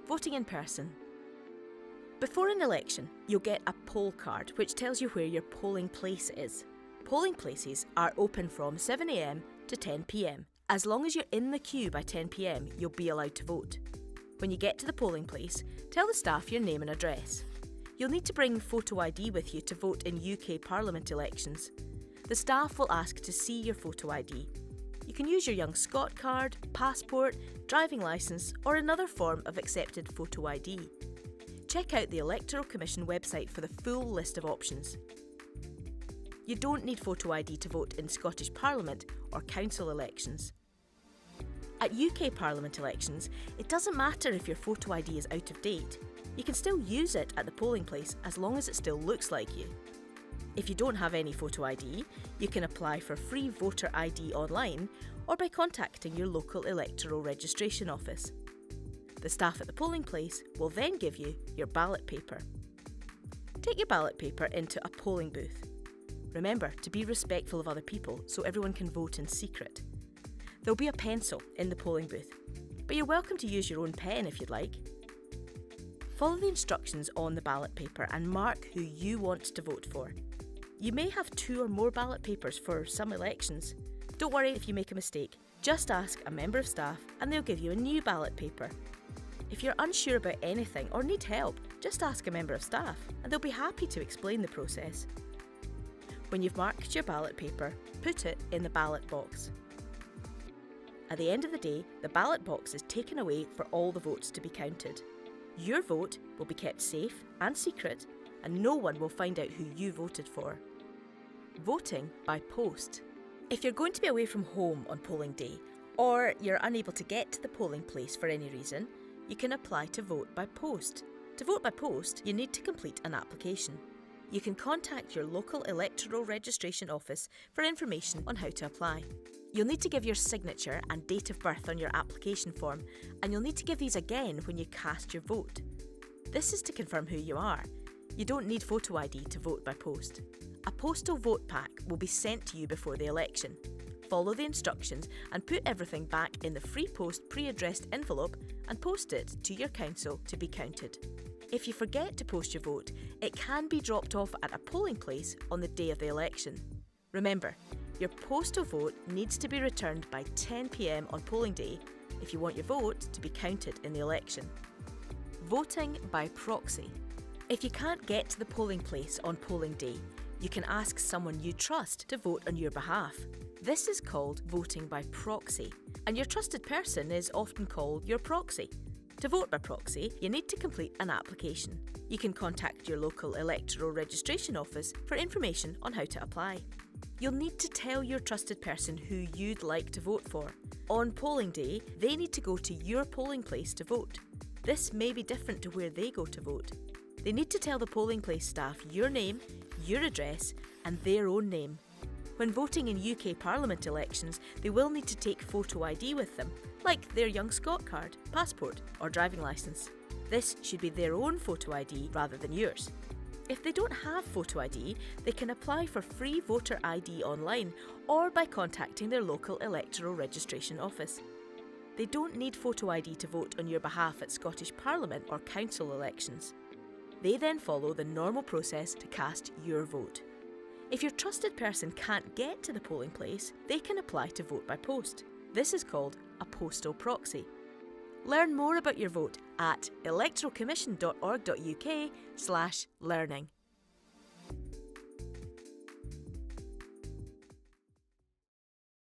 Voting in person. Before an election, you'll get a poll card which tells you where your polling place is. Polling places are open from 7 a.m. to 10 p.m. As long as you're in the queue by 10 p.m, you'll be allowed to vote. When you get to the polling place, tell the staff your name and address. You'll need to bring photo ID with you to vote in UK Parliament elections. The staff will ask to see your photo ID. You can use your Young Scot card, passport, driving licence or another form of accepted photo ID. Check out the Electoral Commission website for the full list of options. You don't need photo ID to vote in Scottish Parliament or council elections. At UK Parliament elections, it doesn't matter if your photo ID is out of date. You can still use it at the polling place as long as it still looks like you. If you don't have any photo ID, you can apply for free voter ID online or by contacting your local electoral registration office. The staff at the polling place will then give you your ballot paper. Take your ballot paper into a polling booth. Remember to be respectful of other people so everyone can vote in secret. There'll be a pencil in the polling booth, but you're welcome to use your own pen if you'd like. Follow the instructions on the ballot paper and mark who you want to vote for. You may have 2 or more ballot papers for some elections. Don't worry if you make a mistake, just ask a member of staff and they'll give you a new ballot paper. If you're unsure about anything or need help, just ask a member of staff and they'll be happy to explain the process. When you've marked your ballot paper, put it in the ballot box. At the end of the day, the ballot box is taken away for all the votes to be counted. Your vote will be kept safe and secret, and no one will find out who you voted for. Voting by post. If you're going to be away from home on polling day, or you're unable to get to the polling place for any reason, you can apply to vote by post. To vote by post, you need to complete an application. You can contact your local electoral registration office for information on how to apply. You'll need to give your signature and date of birth on your application form, and you'll need to give these again when you cast your vote. This is to confirm who you are. You don't need photo ID to vote by post. A postal vote pack will be sent to you before the election. Follow the instructions and put everything back in the free post pre-addressed envelope and post it to your council to be counted. If you forget to post your vote, it can be dropped off at a polling place on the day of the election. Remember, your postal vote needs to be returned by 10 p.m. on polling day if you want your vote to be counted in the election. Voting by proxy. If you can't get to the polling place on polling day, you can ask someone you trust to vote on your behalf. This is called voting by proxy, and your trusted person is often called your proxy. To vote by proxy, you need to complete an application. You can contact your local electoral registration office for information on how to apply. You'll need to tell your trusted person who you'd like to vote for. On polling day, they need to go to your polling place to vote. This may be different to where they go to vote. They need to tell the polling place staff your name, your address, and their own name. When voting in UK Parliament elections, they will need to take photo ID with them, like their Young Scot card, passport, or driving licence. This should be their own photo ID rather than yours. If they don't have photo ID, they can apply for free voter ID online or by contacting their local electoral registration office. They don't need photo ID to vote on your behalf at Scottish Parliament or council elections. They then follow the normal process to cast your vote. If your trusted person can't get to the polling place, they can apply to vote by post. This is called a postal proxy. Learn more about your vote at electoralcommission.org.uk/learning.